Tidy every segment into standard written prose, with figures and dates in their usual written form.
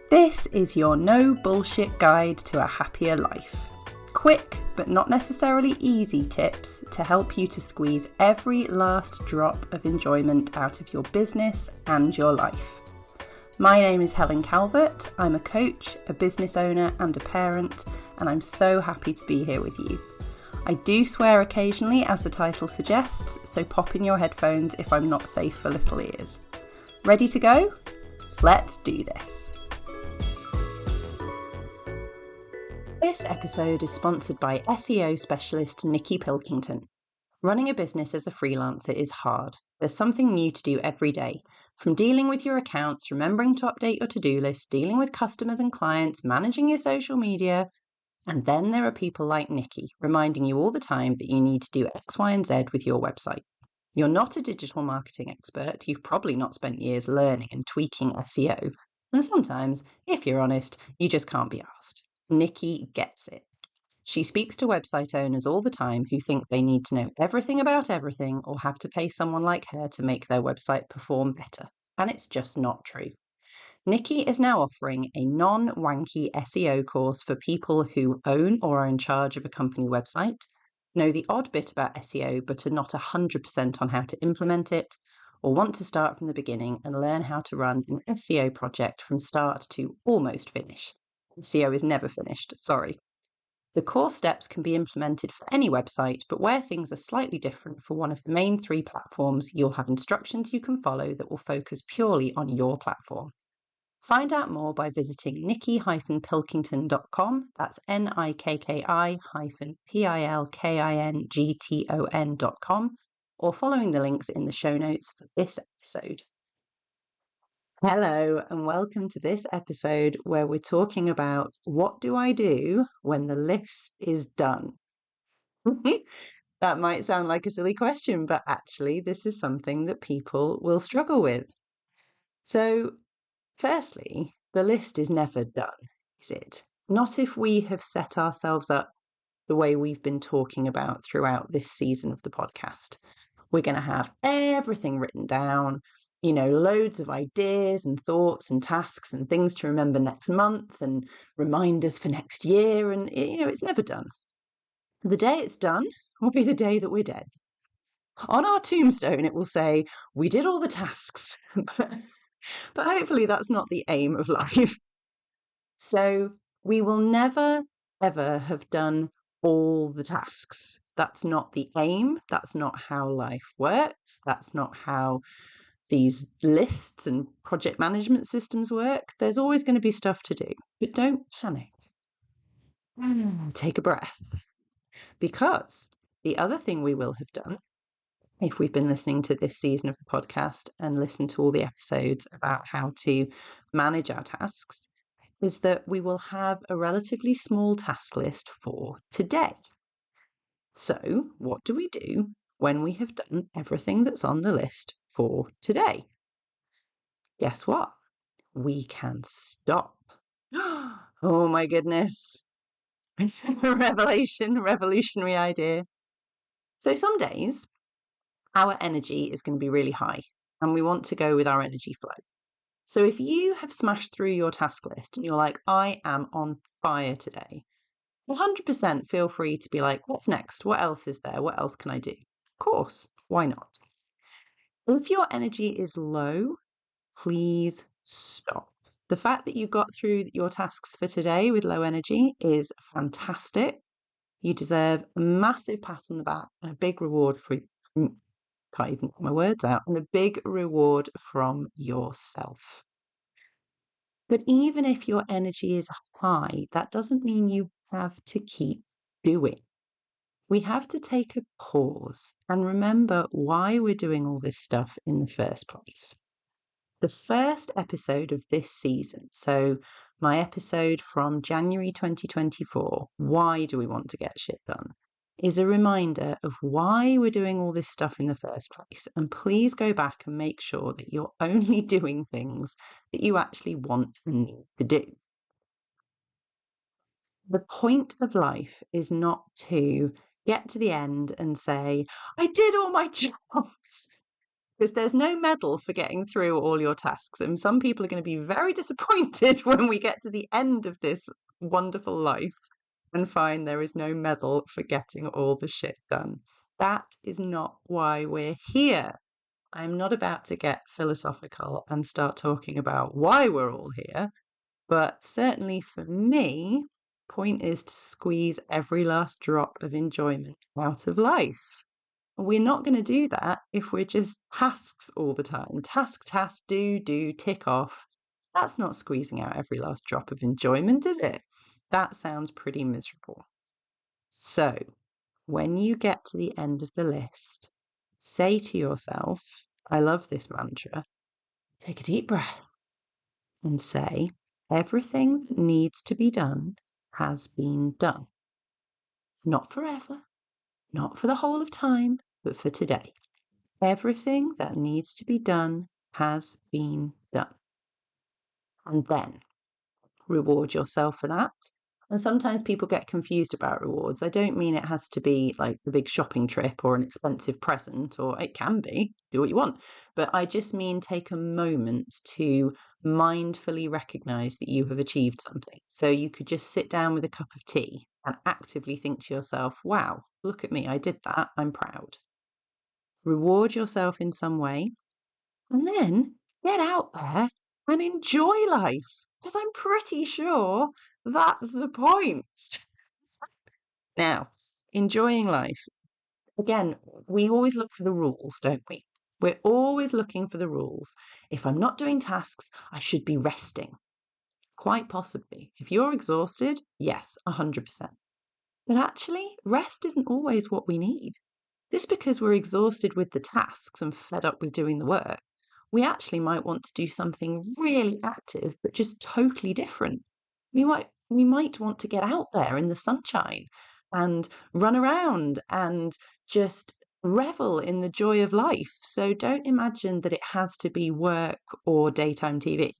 This is your no bullshit guide to a happier life. Quick, but not necessarily easy tips to help you to squeeze every last drop of enjoyment out of your business and your life. My name is Helen Calvert. I'm a coach, a business owner and a parent, and I'm so happy to be here with you. I do swear occasionally, as the title suggests, so pop in your headphones if I'm not safe for little ears. Ready to go? Let's do this. This episode is sponsored by SEO specialist Nikki Pilkington. Running a business as a freelancer is hard. There's something new to do every day. From dealing with your accounts, remembering to update your to-do list, dealing with customers and clients, managing your social media. And then there are people like Nikki, reminding you all the time that you need to do X, Y, and Z with your website. You're not a digital marketing expert. You've probably not spent years learning and tweaking SEO. And sometimes, if you're honest, you just can't be asked. Nikki gets it. She speaks to website owners all the time who think they need to know everything about everything or have to pay someone like her to make their website perform better. And it's just not true. Nikki is now offering a non-wanky SEO course for people who own or are in charge of a company website, know the odd bit about SEO but are not 100% on how to implement it, or want to start from the beginning and learn how to run an SEO project from start to almost finish. SEO is never finished, sorry. The core steps can be implemented for any website, but where things are slightly different for one of the main 3 platforms, you'll have instructions you can follow that will focus purely on your platform. Find out more by visiting nikki-pilkington.com, that's nikki-pilkington.com, or following the links in the show notes for this episode. Hello and welcome to this episode where we're talking about what do I do when the list is done? That might sound like a silly question, but actually this is something that people will struggle with. So firstly, the list is never done, is it? Not if we have set ourselves up the way we've been talking about throughout this season of the podcast. We're going to have everything written down, loads of ideas and thoughts and tasks and things to remember next month and reminders for next year. And, it's never done. The day it's done will be the day that we're dead. On our tombstone, it will say, we did all the tasks. But hopefully that's not the aim of life. So we will never, ever have done all the tasks. That's not the aim. That's not how life works. That's not how these lists and project management systems work. There's always going to be stuff to do, but don't panic. Take a breath. Because the other thing we will have done, if we've been listening to this season of the podcast and listened to all the episodes about how to manage our tasks, is that we will have a relatively small task list for today. So what do we do when we have done everything that's on the list for today? Guess what? We can stop. Oh my goodness. Revolutionary idea. So some days our energy is going to be really high and we want to go with our energy flow. So if you have smashed through your task list and you're like, I am on fire today, 100% feel free to be like, what's next? What else is there? What else can I do? Of course, why not? If your energy is low, please stop. The fact that you got through your tasks for today with low energy is fantastic. You deserve a massive pat on the back and a big reward can't even get my words out, and a big reward from yourself. But even if your energy is high, that doesn't mean you have to keep doing. We have to take a pause and remember why we're doing all this stuff in the first place. The first episode of this season, so my episode from January 2024, Why Do We Want to Get Shit Done, is a reminder of why we're doing all this stuff in the first place. And please go back and make sure that you're only doing things that you actually want and need to do. The point of life is not to get to the end and say, I did all my jobs. Because there's no medal for getting through all your tasks. And some people are going to be very disappointed when we get to the end of this wonderful life and find there is no medal for getting all the shit done. That is not why we're here. I'm not about to get philosophical and start talking about why we're all here, but certainly for me, point is to squeeze every last drop of enjoyment out of life. We're not going to do that if we're just tasks all the time. Task, task, do, tick off. That's not squeezing out every last drop of enjoyment, is it? That sounds pretty miserable. So, when you get to the end of the list, say to yourself, I love this mantra, take a deep breath and say, everything that needs to be done has been done. Not forever, not for the whole of time, but for today. Everything that needs to be done has been done. And then reward yourself for that. And sometimes people get confused about rewards. I don't mean it has to be like a big shopping trip or an expensive present, or it can be, do what you want. But I just mean take a moment to mindfully recognize that you have achieved something. So you could just sit down with a cup of tea and actively think to yourself, wow, look at me, I did that, I'm proud. Reward yourself in some way, and then get out there and enjoy life. Because I'm pretty sure that's the point. Now, enjoying life. Again, we always look for the rules, don't we? We're always looking for the rules. If I'm not doing tasks, I should be resting. Quite possibly. If you're exhausted, yes, 100%. But actually, rest isn't always what we need. Just because we're exhausted with the tasks and fed up with doing the work, we actually might want to do something really active, but just totally different. We might want to get out there in the sunshine and run around and just revel in the joy of life. So don't imagine that it has to be work or daytime TV. It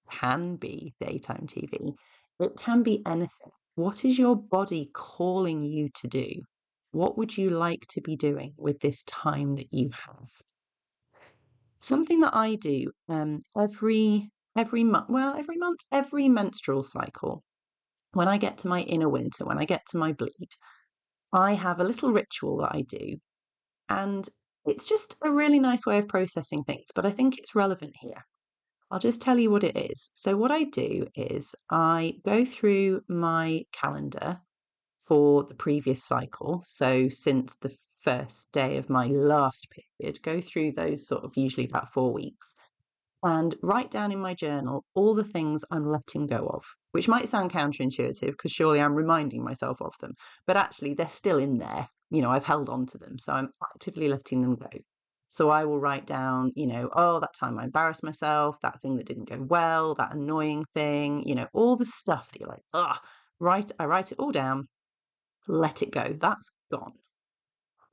can be daytime TV. It can be anything. What is your body calling you to do? What would you like to be doing with this time that you have? Something that I do every month, every menstrual cycle, when I get to my inner winter, when I get to my bleed, I have a little ritual that I do. And it's just a really nice way of processing things, but I think it's relevant here. I'll just tell you what it is. So what I do is I go through my calendar for the previous cycle. So since the first day of my last period, go through those sort of usually about 4 weeks and write down in my journal all the things I'm letting go of, which might sound counterintuitive because surely I'm reminding myself of them, but actually they're still in there. I've held on to them, so I'm actively letting them go. So I will write down, oh, that time I embarrassed myself, that thing that didn't go well, that annoying thing, all the stuff that you're like, I write it all down, let it go. That's gone.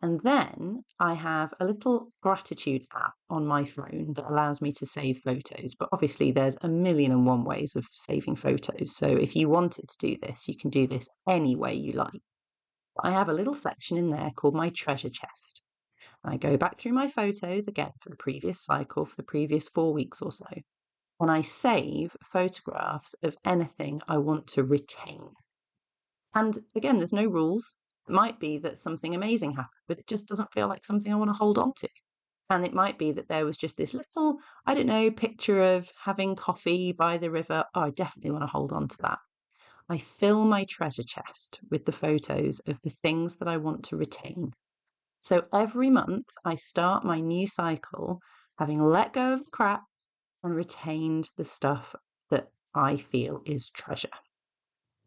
And then I have a little gratitude app on my phone that allows me to save photos. But obviously, there's a million and one ways of saving photos. So if you wanted to do this, you can do this any way you like. I have a little section in there called my treasure chest. I go back through my photos again for the previous cycle, for the previous 4 weeks or so. And I save photographs of anything I want to retain. And again, there's no rules. It might be that something amazing happened, but it just doesn't feel like something I want to hold on to. And it might be that there was just this little, picture of having coffee by the river. Oh, I definitely want to hold on to that. I fill my treasure chest with the photos of the things that I want to retain. So every month I start my new cycle having let go of the crap and retained the stuff that I feel is treasure.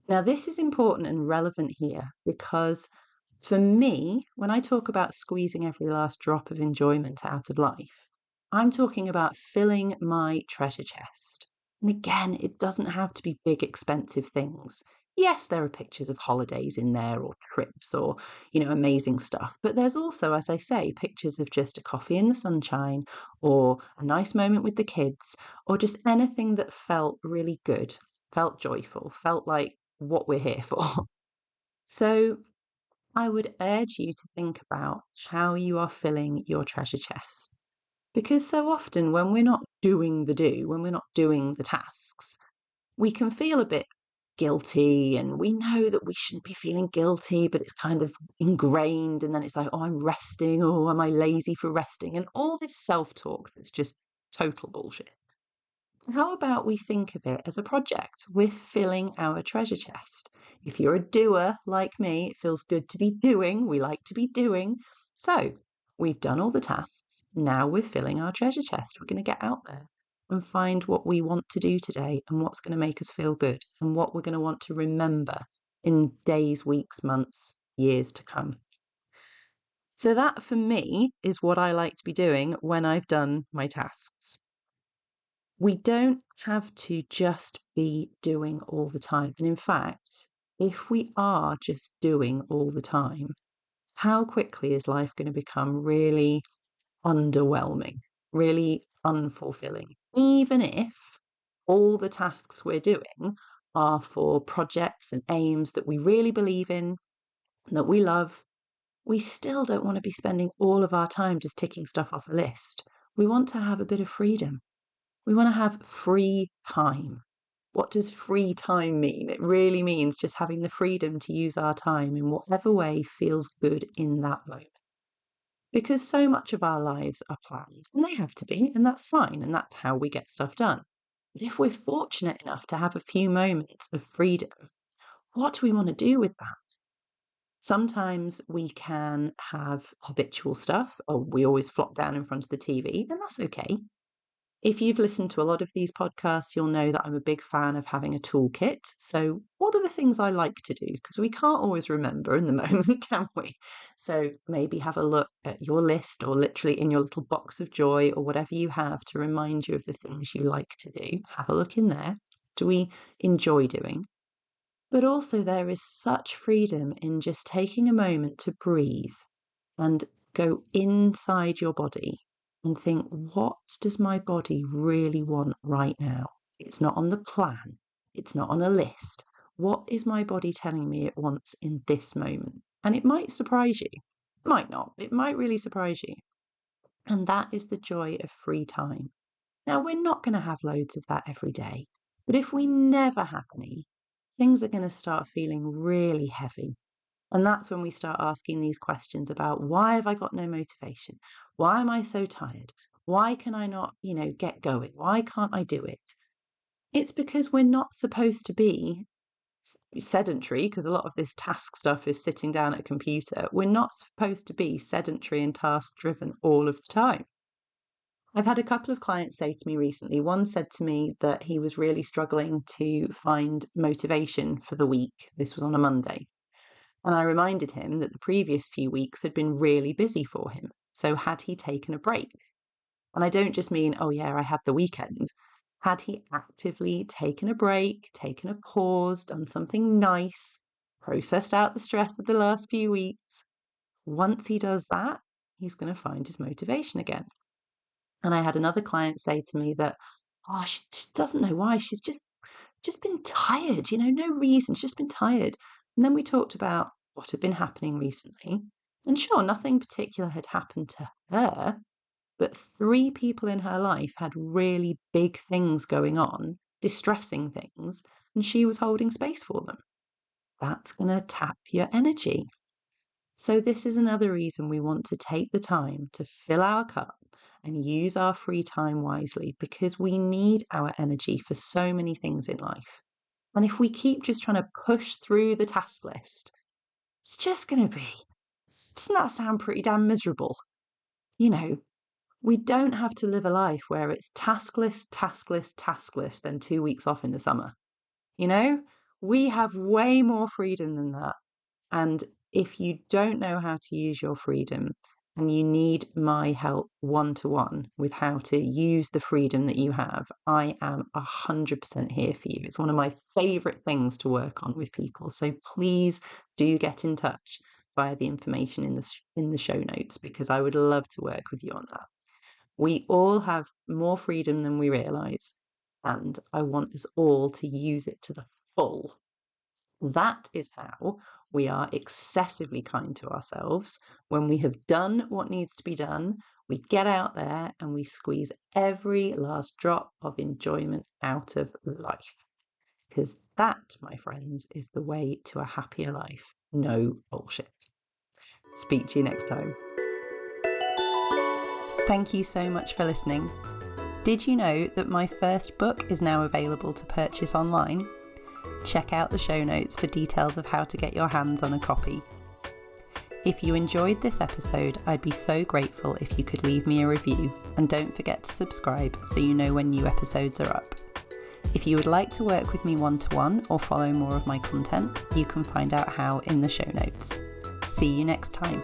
Now, this is important and relevant here because for me, when I talk about squeezing every last drop of enjoyment out of life, I'm talking about filling my treasure chest. And again, it doesn't have to be big, expensive things. Yes, there are pictures of holidays in there or trips or, amazing stuff. But there's also, as I say, pictures of just a coffee in the sunshine or a nice moment with the kids or just anything that felt really good, felt joyful, felt like what we're here for. So I would urge you to think about how you are filling your treasure chest. Because so often when we're not doing when we're not doing the tasks, we can feel a bit guilty, and we know that we shouldn't be feeling guilty, but it's kind of ingrained. And then it's like, oh, I'm resting. Oh, am I lazy for resting? And all this self-talk that's just total bullshit. How about we think of it as a project? We're filling our treasure chest. If you're a doer like me, it feels good to be doing. We like to be doing. So we've done all the tasks. Now we're filling our treasure chest. We're going to get out there and find what we want to do today and what's going to make us feel good and what we're going to want to remember in days, weeks, months, years to come. So that for me is what I like to be doing when I've done my tasks. We don't have to just be doing all the time. And in fact, if we are just doing all the time, how quickly is life going to become really underwhelming, really unfulfilling? Even if all the tasks we're doing are for projects and aims that we really believe in, that we love, we still don't want to be spending all of our time just ticking stuff off a list. We want to have a bit of freedom. We want to have free time. What does free time mean? It really means just having the freedom to use our time in whatever way feels good in that moment. Because so much of our lives are planned, and they have to be, and that's fine, and that's how we get stuff done. But if we're fortunate enough to have a few moments of freedom, what do we want to do with that? Sometimes we can have habitual stuff, or we always flop down in front of the TV, and that's okay. If you've listened to a lot of these podcasts, you'll know that I'm a big fan of having a toolkit. So what are the things I like to do? Because we can't always remember in the moment, can we? So maybe have a look at your list, or literally in your little box of joy, or whatever you have to remind you of the things you like to do. Have a look in there. Do we enjoy doing? But also there is such freedom in just taking a moment to breathe and go inside your body and think, what does my body really want right now? It's not on the plan. It's not on a list. What is my body telling me it wants in this moment? And it might surprise you. It might not. It might really surprise you. And that is the joy of free time. Now, we're not going to have loads of that every day. But if we never have any, things are going to start feeling really heavy. And that's when we start asking these questions about, why have I got no motivation? Why am I so tired? Why can I not, get going? Why can't I do it? It's because we're not supposed to be sedentary, because a lot of this task stuff is sitting down at a computer. We're not supposed to be sedentary and task driven all of the time. I've had a couple of clients say to me recently, one said to me that he was really struggling to find motivation for the week. This was on a Monday. And I reminded him that the previous few weeks had been really busy for him. So had he taken a break? And I don't just mean, oh yeah, I had the weekend. Had he actively taken a break, taken a pause, done something nice, processed out the stress of the last few weeks? Once he does that, he's going to find his motivation again. And I had another client say to me that, oh, she doesn't know why. She's just been tired, no reason. She's just been tired. And then we talked about what had been happening recently. And sure, nothing particular had happened to her, but 3 people in her life had really big things going on, distressing things, and she was holding space for them. That's going to tap your energy. So this is another reason we want to take the time to fill our cup and use our free time wisely, because we need our energy for so many things in life. And if we keep just trying to push through the task list, it's just going to be, doesn't that sound pretty damn miserable? We don't have to live a life where it's task list, task list, task list, then 2 weeks off in the summer. We have way more freedom than that. And if you don't know how to use your freedom, and you need my help one-to-one with how to use the freedom that you have, I am 100% here for you. It's one of my favourite things to work on with people. So please do get in touch via the information in the show notes, because I would love to work with you on that. We all have more freedom than we realise, and I want us all to use it to the full. That is how we are excessively kind to ourselves, when we have done what needs to be done, We get out there and we squeeze every last drop of enjoyment out of life. Because that, my friends, is the way to a happier life. No bullshit. Speak to you next time. Thank you so much for listening. Did you know that my first book is now available to purchase online? Check out the show notes for details of how to get your hands on a copy. If you enjoyed this episode, I'd be so grateful if you could leave me a review, and don't forget to subscribe so you know when new episodes are up. If you would like to work with me one-to-one or follow more of my content, you can find out how in the show notes. See you next time.